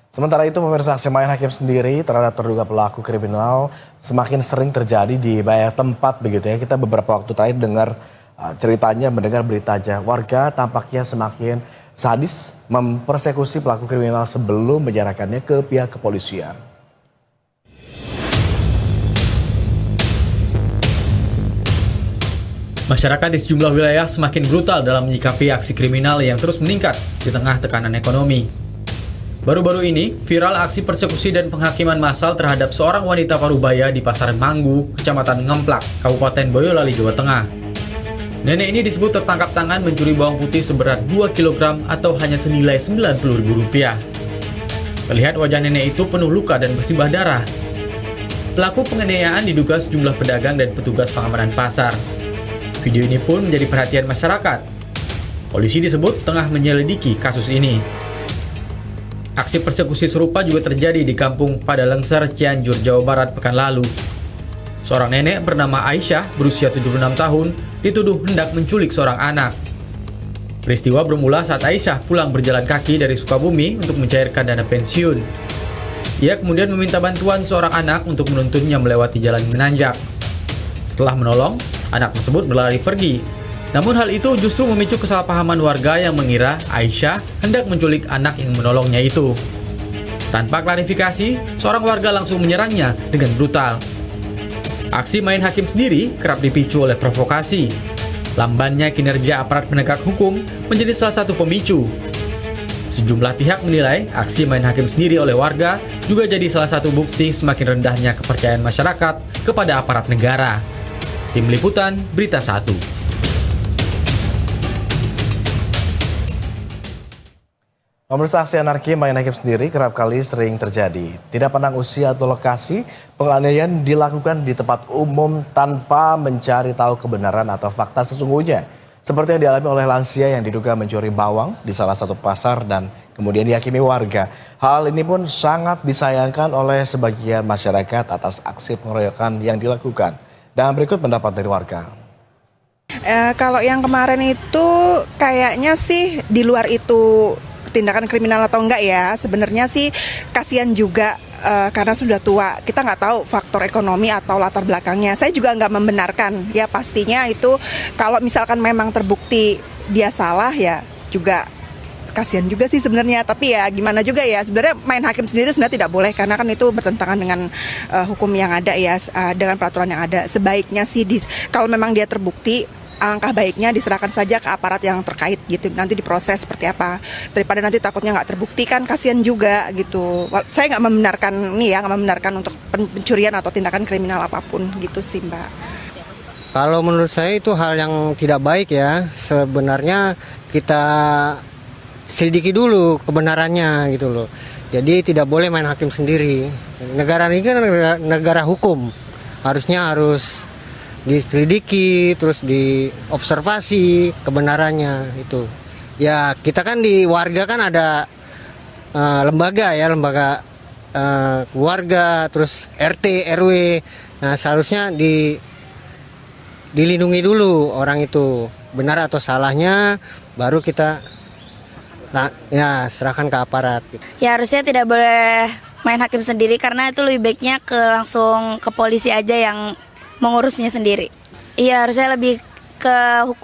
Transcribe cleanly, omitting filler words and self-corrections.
Sementara itu, pemirsa, aksi main hakim sendiri terhadap terduga pelaku kriminal semakin sering terjadi di banyak tempat begitu ya. Kita beberapa waktu terakhir mendengar beritanya warga tampaknya semakin sadis mempersekusi pelaku kriminal sebelum menyerahkannya ke pihak kepolisian. Masyarakat di sejumlah wilayah semakin brutal dalam menyikapi aksi kriminal yang terus meningkat di tengah tekanan ekonomi. Baru-baru ini, viral aksi persekusi dan penghakiman massal terhadap seorang wanita parubaya di Pasar Manggu, Kecamatan Ngemplak, Kabupaten Boyolali, Jawa Tengah. Nenek ini disebut tertangkap tangan mencuri bawang putih seberat 2 kg atau hanya senilai Rp90.000. Terlihat wajah nenek itu penuh luka dan bersimbah darah. Pelaku penganiayaan diduga sejumlah pedagang dan petugas pengamanan pasar. Video ini pun menjadi perhatian masyarakat. Polisi disebut tengah menyelidiki kasus ini. Aksi persekusi serupa juga terjadi di kampung Padalengser, Cianjur, Jawa Barat pekan lalu. Seorang nenek bernama Aisyah berusia 76 tahun dituduh hendak menculik seorang anak. Peristiwa bermula saat Aisyah pulang berjalan kaki dari Sukabumi untuk mencairkan dana pensiun. Ia kemudian meminta bantuan seorang anak untuk menuntunnya melewati jalan menanjak. Setelah menolong, anak tersebut berlari pergi. Namun hal itu justru memicu kesalahpahaman warga yang mengira Aisyah hendak menculik anak yang menolongnya itu. Tanpa klarifikasi, seorang warga langsung menyerangnya dengan brutal. Aksi main hakim sendiri kerap dipicu oleh provokasi. Lambannya kinerja aparat penegak hukum menjadi salah satu pemicu. Sejumlah pihak menilai aksi main hakim sendiri oleh warga juga jadi salah satu bukti semakin rendahnya kepercayaan masyarakat kepada aparat negara. Tim Liputan, Berita 1. Pemirsa, aksi anarki main hakim sendiri kerap kali sering terjadi. Tidak pandang usia atau lokasi, penganiayaan dilakukan di tempat umum tanpa mencari tahu kebenaran atau fakta sesungguhnya. Seperti yang dialami oleh lansia yang diduga mencuri bawang di salah satu pasar dan kemudian dihakimi warga. Hal ini pun sangat disayangkan oleh sebagian masyarakat atas aksi pengeroyokan yang dilakukan. Dan berikut pendapat dari warga. Kalau yang kemarin itu kayaknya sih di luar itu tindakan kriminal atau enggak ya, sebenarnya sih kasihan juga karena sudah tua, kita nggak tahu faktor ekonomi atau latar belakangnya. Saya juga nggak membenarkan, ya pastinya itu kalau misalkan memang terbukti dia salah ya juga kasihan juga sih sebenarnya. Tapi ya gimana juga ya, sebenarnya main hakim sendiri itu sebenarnya tidak boleh karena kan itu bertentangan dengan hukum yang ada ya, dengan peraturan yang ada. Sebaiknya sih kalau memang dia terbukti, alangkah baiknya diserahkan saja ke aparat yang terkait gitu, nanti diproses seperti apa, daripada nanti takutnya nggak terbukti kan kasihan juga gitu. Saya nggak membenarkan untuk pencurian atau tindakan kriminal apapun gitu sih, Mbak. Kalau menurut saya itu hal yang tidak baik ya, sebenarnya kita selidiki dulu kebenarannya gitu loh. Jadi tidak boleh main hakim sendiri. Negara ini kan negara hukum, harus diselidiki, terus diobservasi kebenarannya itu. Ya kita kan di warga kan ada lembaga keluarga, terus RT, RW. Nah seharusnya dilindungi dulu orang itu, benar atau salahnya, baru kita serahkan ke aparat. Ya harusnya tidak boleh main hakim sendiri karena itu lebih baiknya langsung ke polisi aja yang mengurusnya sendiri. Iya harusnya lebih ke hukum